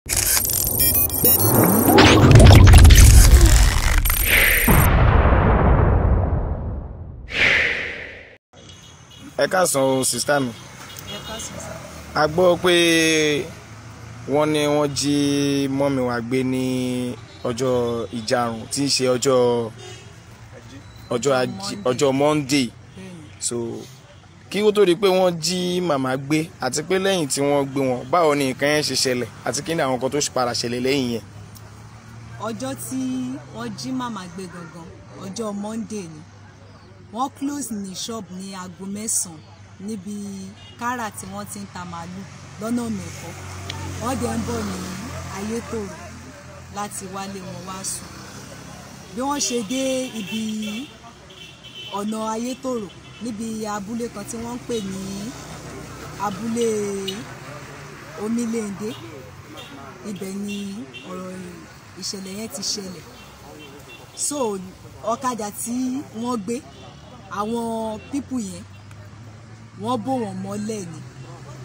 Ẹ káàsán sister mi. A gbọ́ pé wọ́n ní wọ́n jí mọ́mì wa gbé ní ọjọ́ ìjàrùn tí í ṣe ọjọ́ Monday. So kí ó tó di pé wọ́n jí màmá gbé àti pé lẹ́yìn tí wọ́n gbé wọn báwo ni nǹkan yẹn ṣe ṣẹlẹ̀ àti kí ni àwọn nǹkan tó padà ṣẹlẹ̀ lẹ́yìn yẹn. Ọjọ́ tí wọ́n jí màmá gbé gangan ọjọ́ Monday ni wọ́n close ní shop ní aago 9 níbi kára tí wọ́n ti ń ta màálù lọ́nà Mẹ́kọ̀. Wọ́n dẹ̀ ń bọ̀ ní Ayétòrò láti wálé wọn wá sùn. Bí wọ́n ṣe dé ibi ọ̀nà Ayétòrò níbi abúlé kan tí wọ́n ń pè ní abúlé Omilende, ibẹ̀ ni ọ̀rọ̀ ìṣẹ̀lẹ̀ yẹn ti ṣẹlẹ̀. So ọ̀kadà tí wọ́n gbé àwọn pípù yẹn wọ́n bò wọ́n mọ́lẹ̀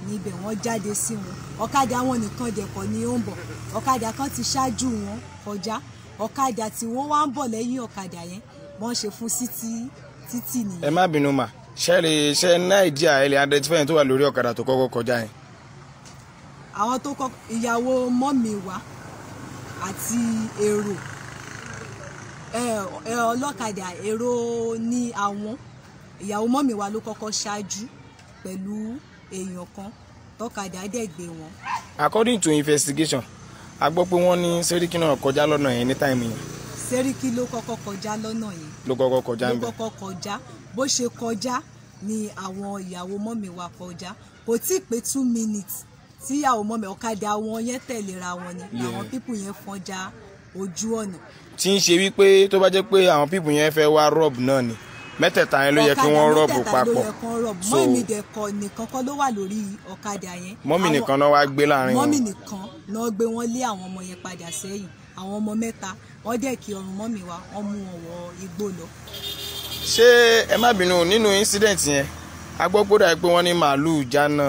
níbẹ̀ wọ́n jáde sí wọn. Ọ̀kadà wọn nìkan dẹ̀kọ̀ ni ó ń bọ̀, ọ̀kadà kan ti ṣáájú wọn kọjá, ọ̀kadà tí wọ́n wá ń bọ̀ lẹ́yìn ọ̀kadà yẹn wọ́n ṣe fún títì nìyẹn. Ẹ má bínú mà ṣe Nàìjíríà ẹlẹ́ adẹ́tífẹ́yìn tó wà lórí ọ̀kadà tó kọ́kọ́ kọjá yẹn. Àwọn tó kọ́ ìyàwó mọ́mì wa àti èrò ọlọ́kadà èrò ní àwọn ìyàwó mọ́mì wa ló kọ́kọ́ ṣáájú pẹ̀lú èèyàn kan tọ́kadà dẹ̀ gbé wọn. According to investigation a gbọ́ pé wọ́n ní Sẹ́ríkì náà kọjá lọ́nà yẹn ní táìmù yẹn. Sẹ́ríkì ló kọ́kọ́ kọjá lọ́nà yẹn. Ló kọ́kọ́ kọjá ń bẹ̀. Ló kọ́kọ́ kọjá bó ṣe kọjá ni àwọn ìyàwó mọ́mì wa kọjá kò tí ì pé 2 minutes tí ìyàwó mọ́mì ọ̀kadà wọn yẹn tẹ̀léra wọn ni àwọn pípù yẹn fọ́njá ojú ọ̀nà. Tí ń ṣe wípé tó bá jẹ́ pé àwọn pípù yẹn fẹ́ wá rọ́ọ̀bù náà ni mẹ́tẹ̀ẹ̀ta yẹn ló yẹ kí wọ́n rọ́ọ̀bù papọ̀. Mọ́mì dẹ̀kọ̀ nìkan kọ́ ló wà lórí ọ̀kadà yẹn. Mọ́mì nìkan náà wá gbé láàrin wọn. Mọ́mì nìkan náà gbé wọn lé àwọn ọmọ yẹn padà sẹ́yìn. Àwọn ọmọ 3 wọ́n dẹ̀ kí ọrùn mọ́mì wa wọ́n mú wọn wọ igbó lọ. Ṣé ẹ má bínú nínú incident yẹn a gbọ́ pé dàbí pé wọ́n ní màálù jánà.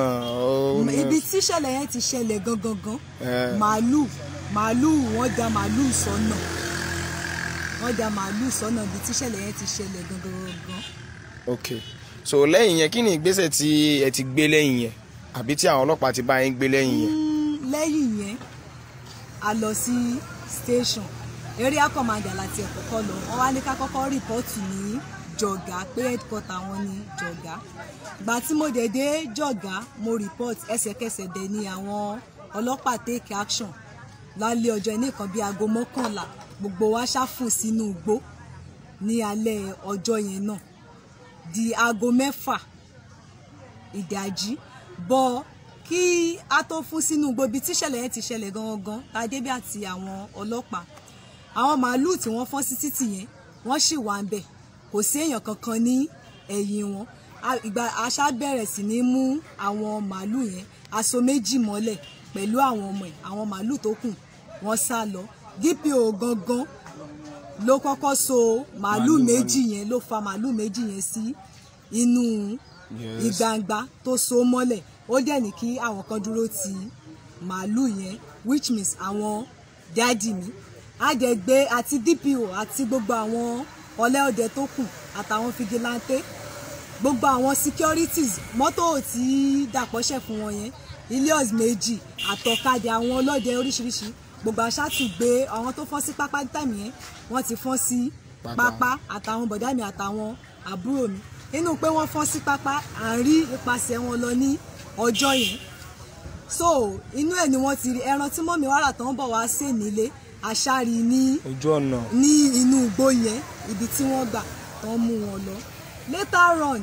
Ibi tí ìṣẹ̀lẹ̀ yẹn ti ṣẹlẹ̀ gangan màálù wọ́n da màálù sọ́nà. Wọ́n da màálù sọ́nà ibi tí ìṣẹ̀lẹ̀ yẹn ti ṣẹlẹ̀ gangan. Ok, so lẹ́yìn yẹn kí ni ìgbésẹ̀ tí ẹ ti gbé lẹ́yìn yẹn àbí tí àwọn ọlọ́pàá ti bá yín gbé lẹ́yìn yẹn? Lẹ́yìn yẹn a lọ sí station area commander láti ẹ̀kọ́kọ́ lọ wọ́n wá ní ká kọ́kọ́ rìpọ́ọ̀tù ní Jọ̀gá pé headquarter wọn ní Jọ̀gá. Gbà tí mo dé Jọ̀gá mo report ẹsẹ̀kẹsẹ̀ dẹ̀ ni àwọn ọlọ́pàá take action lálẹ́ ọjọ́ ní nǹkan bíi aago 11 gbogbo wa ṣáfù sínú igbó ní alẹ́ ọjọ́ yẹn náà di aago 6 ìdájí bọ́ kí a tó fún sínú igbó ibi tíṣẹ̀lẹ̀ yẹn ti ṣẹlẹ̀ gangan tàdébí àti àwọn ọlọ́pàá àwọn màálù tí wọ́n fọ́n sí títì yẹn wọ́n sì wà ń bẹ̀ kò sí èèyàn kankan ní ẹ̀yìn wọn. Ìgbà aṣá bẹ̀rẹ̀ sí ní mú àwọn màálù yẹn aṣọ méjì mọ́lẹ̀ pẹ̀lú àwọn ọmọ ẹ̀ àwọn màálù tó kù wọ́n sá lọ. DPO gangan ló kọ́kọ́ so màálù méjì yẹn ló fa màálù méjì yẹn sí inú ìgbàǹgbà tó so mọ́lẹ̀ ó dẹ̀ ní kí àwọn kan dúró ti màálù yẹn which means àwọn dáàdì mi àjẹgbé àti DPO àti gbogbo àwọn ọlẹ́ọdẹ tó kù àtàwọn fìgìláńtẹ́ gbogbo àwọn securities mọ́tò tí dàpọ̀ṣẹ̀ fún wọn yẹn Ilios méjì àtọ̀kadà àwọn ọlọ́dẹ oríṣiríṣi gbogbo aṣáàtúgbé àwọn tó fọ́n sí pápá tàmí yẹn wọ́n ti fọ́n sí pápá àtàwọn bọ̀dá mi àtàwọn àbúrò mi inú pé wọ́n fọ́n sí pápá à ń rí ipasẹ̀ wọn lọ ní ọjọ́ yẹn so inú ẹ̀ ni wọ́n ti rí ẹran tí mọ́mí wàrà tán bọ̀ wá sí nílé aṣáárí ní ojú ọ̀nà ní inú igbó yẹn ibi tí wọ́n gbà tán mú wọn lọ later on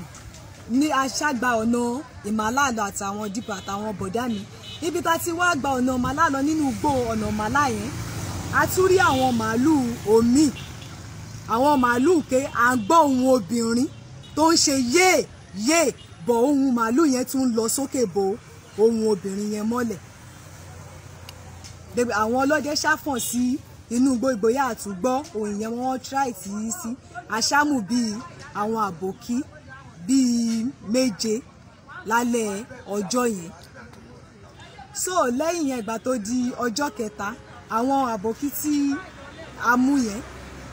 ní aṣágbà ọ̀nà ìmàlálọ àtàwọn dìbò àtàwọn bọ̀dá mi ibi tá ti wá gba ọ̀nà ìmàlálọ nínú igbó ọ̀nà ìmàlá yẹn a tún rí àwọn màálù omi àwọn màálù ké à ń gbọ́ ohùn obìnrin tó ń ṣe yéè bọ̀ ohùn màálù yẹn tún lọ sókè bo ohùn obìnrin yẹn mọ́lẹ̀ àwọn ọlọ́dẹ ṣàfọ̀n sí inú ìgboyà àtúgbọ́ ohùn yẹn wọ́n try tí í sí àṣàmù bíi àwọn àbòkí bíi 7 lálẹ́ ọjọ́ yẹn so lẹ́yìn yẹn ìgbà tó di ọjọ́ kẹta àwọn àbòkí tí a mú yẹn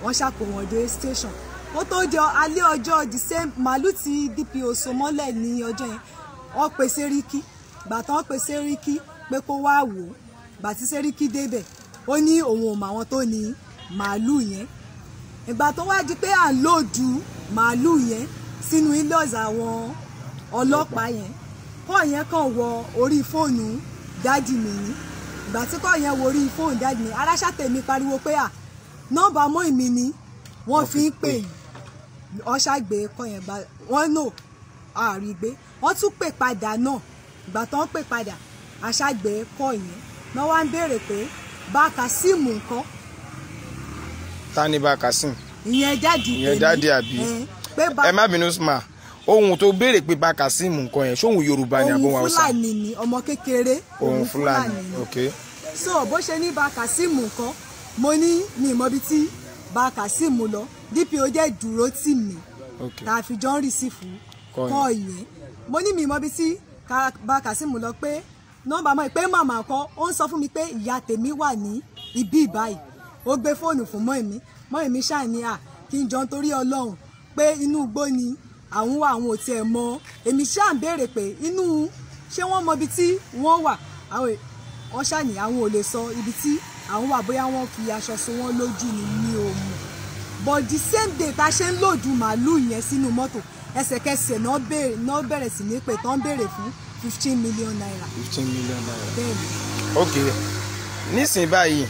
wọ́n ṣàkó wọn dé station ó tó di alẹ́ ọjọ́ the same màálù tí DPO so mọ́lẹ̀ ní ọjọ́ yẹn wọ́n pe Sẹ́ríkì ìgbà tí wọ́n pe Sẹ́ríkì pé kó wá wò ó ìgbà tí Sẹ́ríkì débẹ̀ ó ní òun ò mọ àwọn tó ní màálù yẹn ìgbà tó wá di pé à ń lòdù màálù yẹn sínú ilé ọ̀sà àwọn ọlọ́pàá yẹn kọ́ yẹn kàn wọ orí fóònù dáàdì mi ní ìgbà tí kọ́ yẹn wọ orí fóònù dáàdì mi aráṣàtẹ̀mí pariwo pé à nọ́mbà mọ́ ìmí ni wọ́n fi ń pè yìí ọ̀ṣàgbé kọ́ yẹn gba wọ́n nò àrígbé wọ́n tún pè padà náà ìgbà tó ń pè padà àṣàgbé kọ́ yẹn náà wá ń béèrè pé bá Kazeem nǹkan. ta ni bá Kazeem. ìyẹn dáàdì àbí ẹ má bínú ma ohun tó béèrè pé bá Kazeem nǹkan yẹn ṣóhun Yorùbá ni àbọ̀wọ̀n Haúsá. ohun Fúlàní ni ọmọ kékeré ohun Fúlàní ok. so bó ṣe ní bá Kazeem nǹkan mo ní ní ìmọ̀bi tí bá Kazeem lọ DPO jẹ́ dúró tì mí tá a fi jọ ń rìsífù kọ́ yẹn mo ní mi ìmọ̀bi tí bá Kazeem lọ pé nọ́mbà mọ́ pé màmá kan ó ń sọ fún mi pé ìyá tèmi wà ní ibi ìbáyìí ó gbé fóònù fún mọ́ èmi ṣáà ní à kí n jọ nítorí Ọlọ́run pé inú igbó ni àwọn wà àwọn ò tiẹ̀ mọ̀ èmi ṣáà ń béèrè pé inú ṣé wọ́n mọ ibi tí wọ́n wà wọ́n ṣáà ní àwọn ò lè sọ ibi tí àwọn wà bóyá wọ́n fi aṣọ so wọ́n lójú ni mi ò mọ̀ but the same day tá a ṣe ń lòdù màálù yẹn sínú mọ́tò ẹsẹ̀kẹsẹ̀ náà bẹ̀rẹ̀ sí ní pé tán béèrè fún 15 million naira. 15 million naira. bẹ́ẹ̀ni. ok nísìnyí báyìí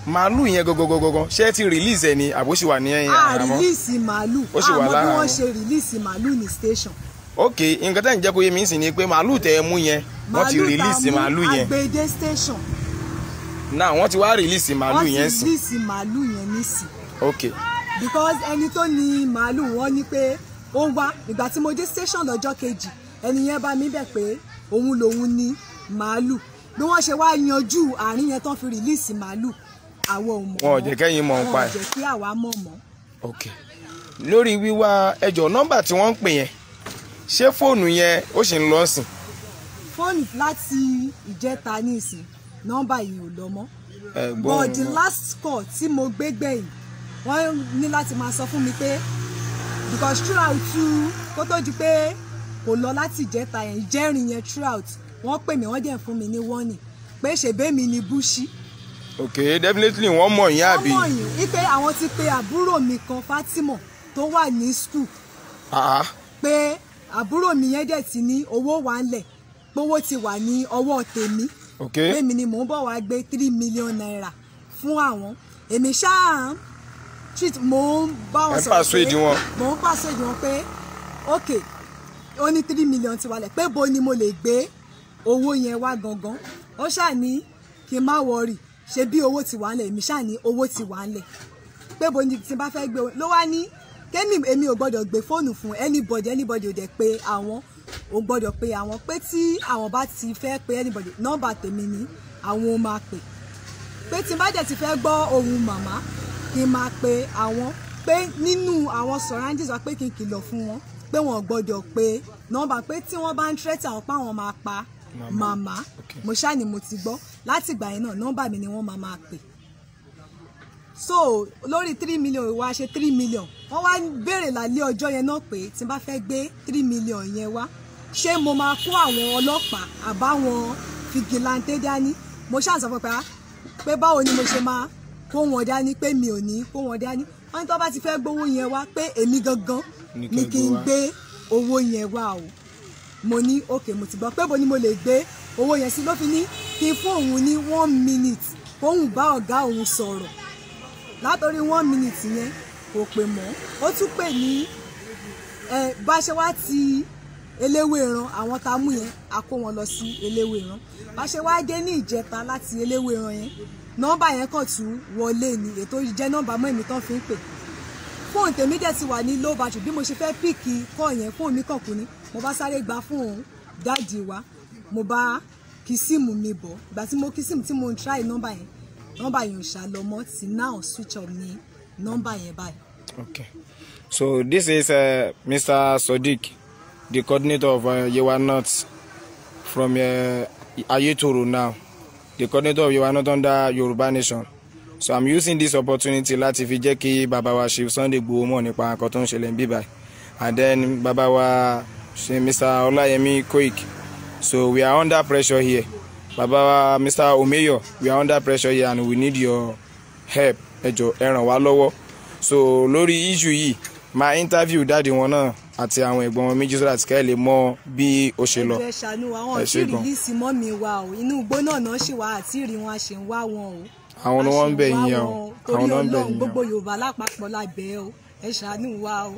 màálù yẹn gọgọgọgọgọ ṣé ti release ẹ ni àbó ṣì wà ní ẹ̀yìn àmọ́. release màálù ó ṣì wà lára àmọ́ bí wọ́n ṣe release màálù ní station. ok nǹkan tẹ́ ń jẹ́ kó yé mi sì ni pé màálù tẹ́ ẹ mú yẹn wọ́n ti release màálù yẹn. àgbèdè station. náà wọ́n ti wá release màálù yẹn sí. wọ́n ti release màálù yẹn nísì. ok. because ẹni tó ní màálù wọ́n ní pé ó wá ìgbà tí mo dé station lọ́jọ́ kejì ẹni yẹn bá mi bẹ̀ pé òun lòun ní màálù bí wọ́n ṣe wá yanjú àárín yẹn tán fi release màálù àwọn ò mọ̀. wọn ò jẹ́ kẹ́yìn mọ̀ ń pa ẹ̀. wọn ò jẹ́ kí àwa mọ̀ mọ́. ok lórí wíwá ẹjọ́ nọ́mbà tí wọ́n ń pè yẹn ṣé fóònù yẹn ó sì ń lọ sìn. fóònù láti ìjẹta ní ìsìn nọ́mbà yìí ò lọ mọ́. but the last call tí mo gbé gbẹ̀yìn wọ́n ní láti máa sọ fún mi pé because throughout kó tó di pé kò lọ láti ìjẹta yẹn ìjẹrin yẹn throughout wọ́n pè mí wọ́n dẹ̀ fún mi ní warning pé ṣèbémi ni Búṣí. ok definitely wọ́n mọ̀ yín àbí. wọ́n mọ̀ yín wípé àwọn ti pe àbúrò mi kan Fatima tó wà ní school. pé àbúrò mi yẹn dẹ̀ ti ní owó wà ńlẹ̀ pé owó ti wà ní ọwọ́ tèmi. ok pé mi ni mò ń bọ̀ wá gbé 3 million naira fún àwọn èmi ṣáà mò ń bá wọn sọ̀rọ̀ pé mò ń pàṣẹjì wọn pé ok ó ní 3 million ti wálẹ̀ pé bo ni mo lè gbé owó yẹn wá gangan ó ṣáà ní kí n má wọrí ṣe bí owó ti wà ńlẹ̀ èmi ṣáà ní owó ti wà ńlẹ̀ pé bo ni tí n bá fẹ́ gbé ló wá ní èmi ò gbọ́dọ̀ gbé fóònù fún anybody ò dẹ̀ pé àwọn ò gbọ́dọ̀ pé àwọn pé tí àwọn bá ti fẹ́ pé anybody nọ́mbà tèmi ni àwọn ò máa pè pé tí n bá dẹ̀ ti fẹ́ gbọ́ ohùn màmá kí n máa pe àwọn pé nínú àwọn surroundings wa pé kí n kìlọ̀ fún wọn pé wọn ò gbọ́dọ̀ pé nọ́mbà pé tí wọ́n bá ń tẹ́tí àwọn pa àwọn máa pa màmá mo ṣáà ni mo ti gbọ́ láti ìgbà yẹn náà nọ́mbà mi ni wọ́n máa pè so lórí 3 million wa ṣe 3 million wọ́n wá béèrè lálẹ́ ọjọ́ yẹn náà pé tí n bá fẹ́ gbé 3 million yẹn wá ṣé mo máa kó àwọn ọlọ́pàá àbáwọn fìgìláńtẹ́ dání mo ṣáà sọ fún pé báwo ni mo ṣe máa kó wọn dání pé mi ò ní kó wọn dání wọ́n ní tó bá ti fẹ́ gbówó yẹn wá pé èmi gangan ni kí n gbé owó yẹn wá o mo ní òkè mo ti gbọ́ pé bo ni mo lè gbé owó yẹn sí ló fi ní kí n fún òun ní 1 minute kóun bá ọ̀gá òun sọ̀rọ̀ látòrí 1 minute yẹn kò pè mọ́ ó tún pè ní bá ṣe wá ti Eléwéran àwọn tá a mú yẹn a kó wọn lọ sí Eléwéran bá ṣe wá dé ní ìjẹta láti Eléwéran yẹn nọ́mbà yẹn kàn tún wọlé ní ètò ìjẹ́ nọ́mbà mọ́ èmi tán fi ń pè fóònù tèmi dẹ̀ ti wà ní low battery bí mo ṣe fẹ́ píìkì kọ́ yẹn fóònù mi kàn kú ni mo bá sáré gba fóònù dáàdì wa mo bá kí síìmù mi bọ̀ ìgbà tí mo kí síìmù tí mo ń try nọ́mbà yẹn ò ṣàlọ́ mọ́ ti now switch off ní nọ́mbà yẹn báyìí. okay so this is Mr. Sodiq, the coordinator of Yewa North from Ayetoro now, the coordinator of Yoruba North under Yoruba Nation. So I'm using this opportunity láti fi jẹ́ kí bàbá wa Chief Sunday Igboho mọ̀ nípa nǹkan tó ń ṣẹlẹ̀ níbí báyìí. And then bàbá wa Mr. Olayemi Koiki. So we are under pressure here. Bàbá wa Mr. Omeyo, we are under pressure here and we need your help. Ẹ jọ̀ọ́ ẹ ràn wá lọ́wọ́. So lórí issue yìí, máa interview dáàdi wọn náà àti àwọn ẹ̀gbọ́n wọn méjì sọ́dọ̀ àti kẹ́ lè mọ bí ó ṣe lọ. ẹ ṣàánú àwọn tí rìlíìsì mọ́ mi wá o inú igbó náà náà ṣì wá àti ìrìn wọn àṣẹ ń wá wọn o. àwọn ni wọ́n ń bẹ̀ yín o. torí Ọlọ́run gbogbo Yorùbá lápapọ̀ lábẹ́ o ẹ ṣàánú wa o.